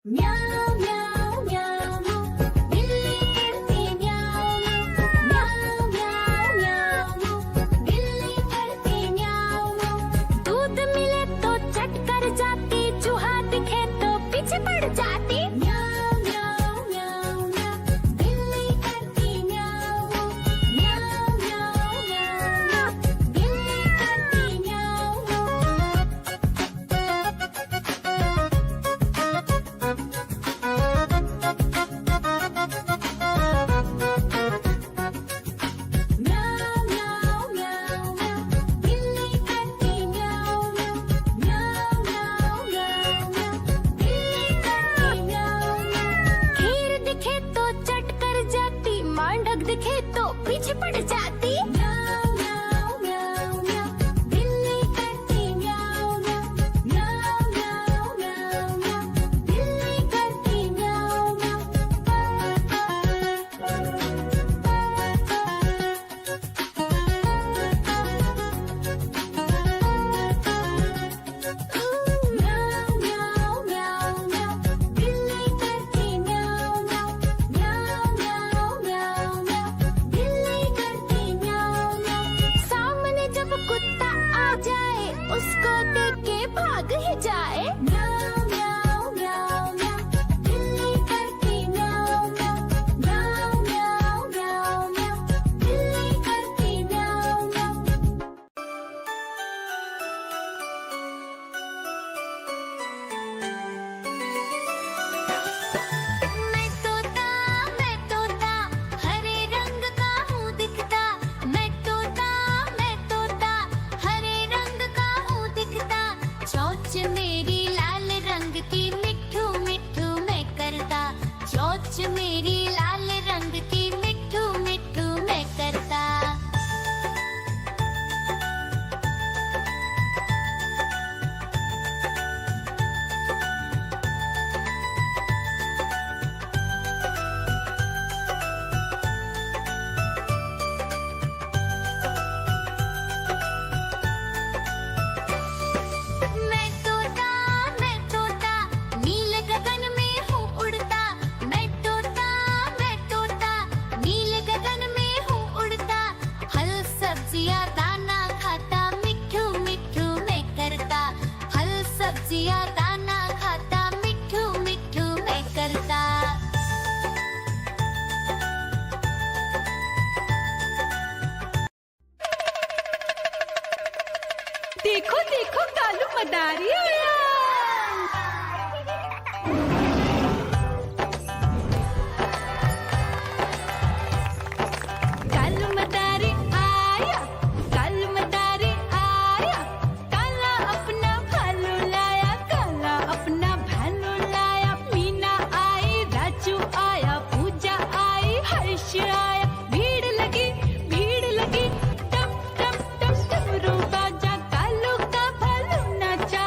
म्याऊं म्याऊं म्याऊं बिल्ली करती म्याऊं म्याऊं म्याऊं म्याऊं बिल्ली करती म्याऊं। दूध मिले तो चट कर जाती, चूहा दिखे तो पीछे पड़ जाती। म्याऊं म्याऊं म्याऊं म्याऊं बिल्ली करती म्याऊं म्याऊं म्याऊं म्याऊं बिल्ली करती म्याऊं। म्याऊं म्याऊं म्याऊं म्याऊं बिल्ली करती म्याऊं म्याऊं म्याऊं म्याऊं म्याऊं बिल्ली करती म्याऊं। खीर दिखे तो चट कर जाती, मांडक दिखे तो पीछे पड़ जाती। म्याऊं म्याऊं म्याऊं म्याऊं बिल्ली करती म्याऊं म्याऊं म्याऊं म्याऊं म्याऊं बिल्ली करती म्याऊं म्याऊं म्याऊं म्याऊं म्याऊं बिल्ली करती म्याऊं म्याऊं म्याऊं म्याऊं म्याऊं बिल्ली करती म्याऊं। सामने जब कुत्ता आ जाए, उसको देख के भाग ही जाए। म्याऊं म्याऊं म्याऊं म्याऊं बिल्ली करती म्याऊं म्याऊं म्याऊं म्याऊं म्याऊं बिल्ली करती म्याऊं म्याऊं। मैं तोता हरे रंग का हूँ दिखता। मैं तोता हरे रंग का हूँ दिखता। चोंच मेरी लाल रंग की, मिट्ठू मिट्ठू मैं करता। चोंच मेरी लाल रंग की, मिट्ठू मिट्ठू मैं करता। मैं तोता नीले गगन में हूँ उड़ता। मैं तोता नीले गगन में हूँ उड़ता। फल सब्जियाँ दाना खाता, मिट्ठू मिट्ठू मैं करता। फल सब्जियाँ दाना खाता, मिट्ठू मिट्ठू मैं करता। देखो देखो कालू मदारी आया। कालू मदारी आया, कालू मदारी आया। काला अपना भालू लाया, काला अपना भालू लाया। मीना आई, राजू आया, पूजा आई, हर्ष आया। भीड़ लगी टम टम टम डमरू बाजा। कालू का भालू नाचा,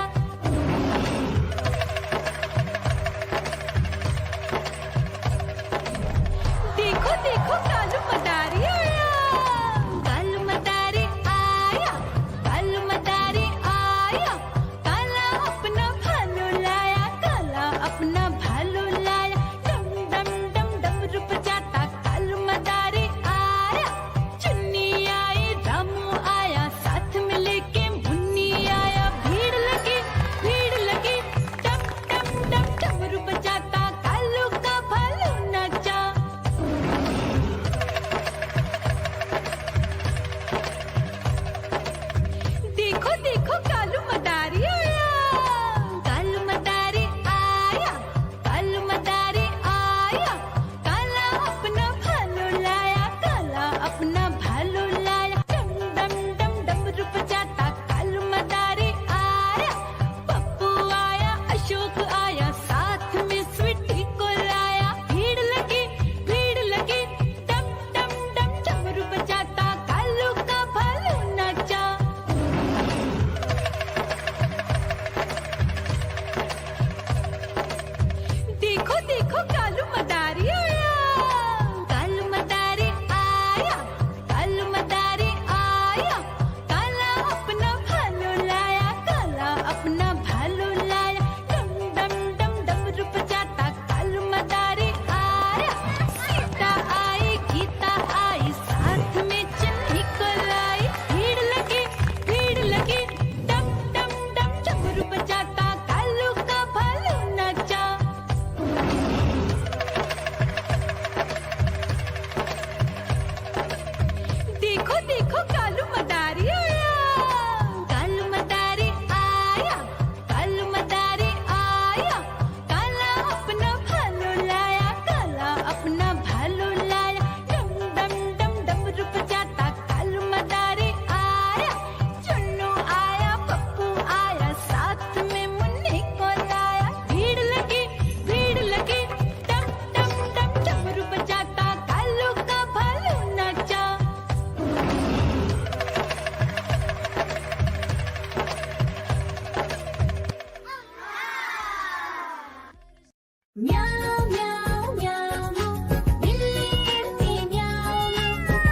म्याऊ म्याऊ म्याऊ म्याऊ बिल्ली करती म्याऊ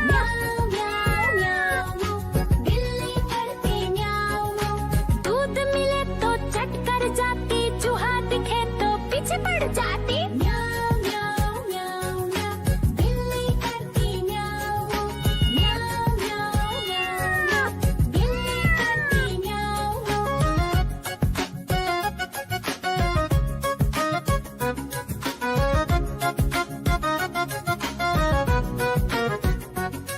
म्याऊ म्याऊ म्याऊ म्याऊ बिल्ली करती म्याऊ म्याऊ दूध मिले तो चट कर जाती चूहा दिखे तो पीछे पड़ जाती म्याऊ म्याऊ म्याऊ म्याऊ बिल्ली करती म्याऊ म्याऊ म्याऊ म्याऊ म्याऊ बिल्ली करती म्याऊ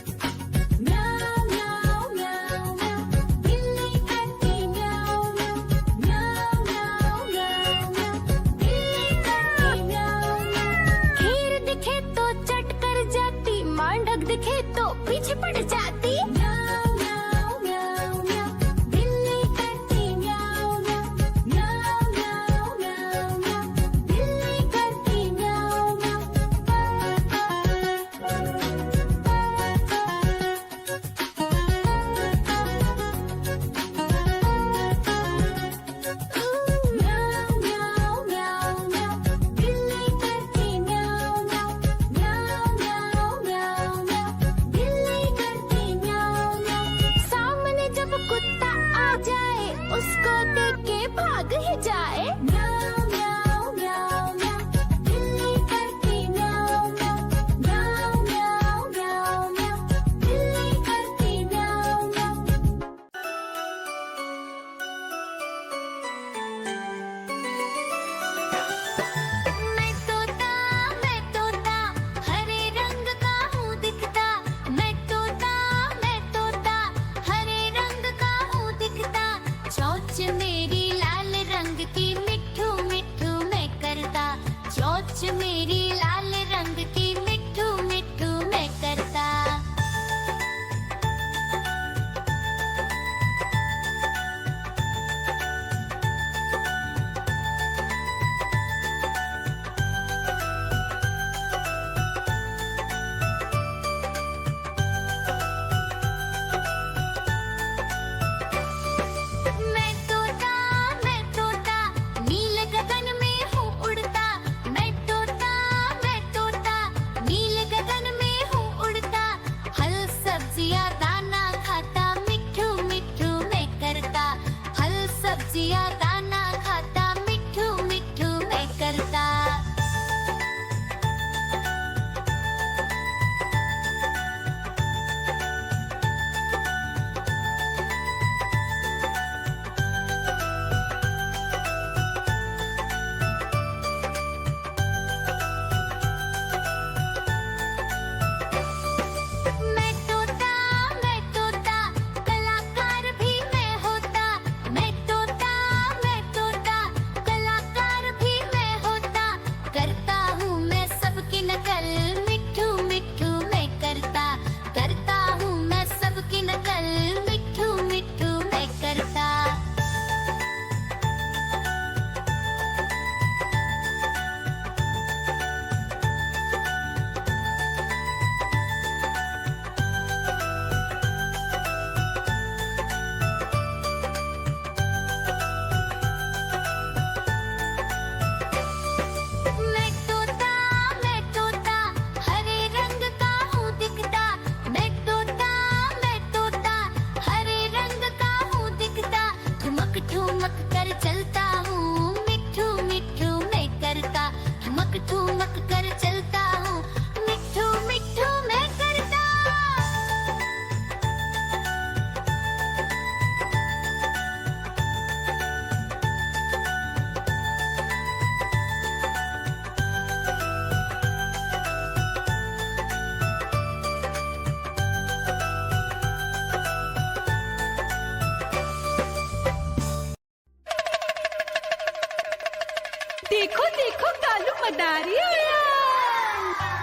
म्याऊ म्याऊ म्याऊ म्याऊ बिल्ली करती म्याऊ म्याऊ म्याऊ म्याऊ म्याऊ बिल्ली करती म्याऊ खीर दिखे तो चट कर जाती मांडक दिखे तो पीछे पड़ जाती म्याऊ म्याऊ म्याऊ म्याऊ बिल्ली करती म्याऊ म्याऊ म्याऊ म्याऊ म्याऊ बिल्ली करती म्याऊ म्याऊ म्याऊ म्याऊ म्याऊ बिल्ली करती म्याऊ म्याऊ म्याऊ म्याऊ म्याऊ बिल्ली करती म्याऊ सामने जब कुत्ता आ जाए उसको देख के भाग ही जाए म्याऊ म्याऊ म्याऊ म्याऊ बिल्ली करती म्याऊ म्याऊ म्याऊ म्याऊ म्याऊ बिल्ली करती म्याऊ मैं तोता हरे रंग का हूँ दिखता मैं तोता हरे रंग का हूँ दिखता चोंच मेरी लाल रंग की मिट्ठू मिट्ठू मैं करता चोंच मेरी लाल रंग की मिट्ठू मिट्ठू मैं करता मैं तोता नीले गगन में हूँ उड़ता मैं तोता नीले गगन में हूँ उड़ता फल सब्जियाँ दाना खाता मिट्ठू मिट्ठू मैं करता फल सब्जियाँ दाना खाता मिट्ठू मिट्ठू मैं करता मैं तोता कलाकार भी मैं होता मैं तोता कलाकार भी मैं होता करता हूँ मैं सबकी नकल मिट्ठू मिट्ठू मैं करता हूँ मैं सबकी नकल मिट्ठू मिट्ठू मैं करता मैं तोता हरे रंग का हूँ दिखता मैं तोता हरे रंग का हूँ दिखता ठुमक ठुमक कर चलता हूँ मिट्ठू मिट्ठू मैं करता ठुमक ठुमक कर चलता हूँ मिट्ठू मिट्ठू मैं करता देखो देखो कालू मदारी आया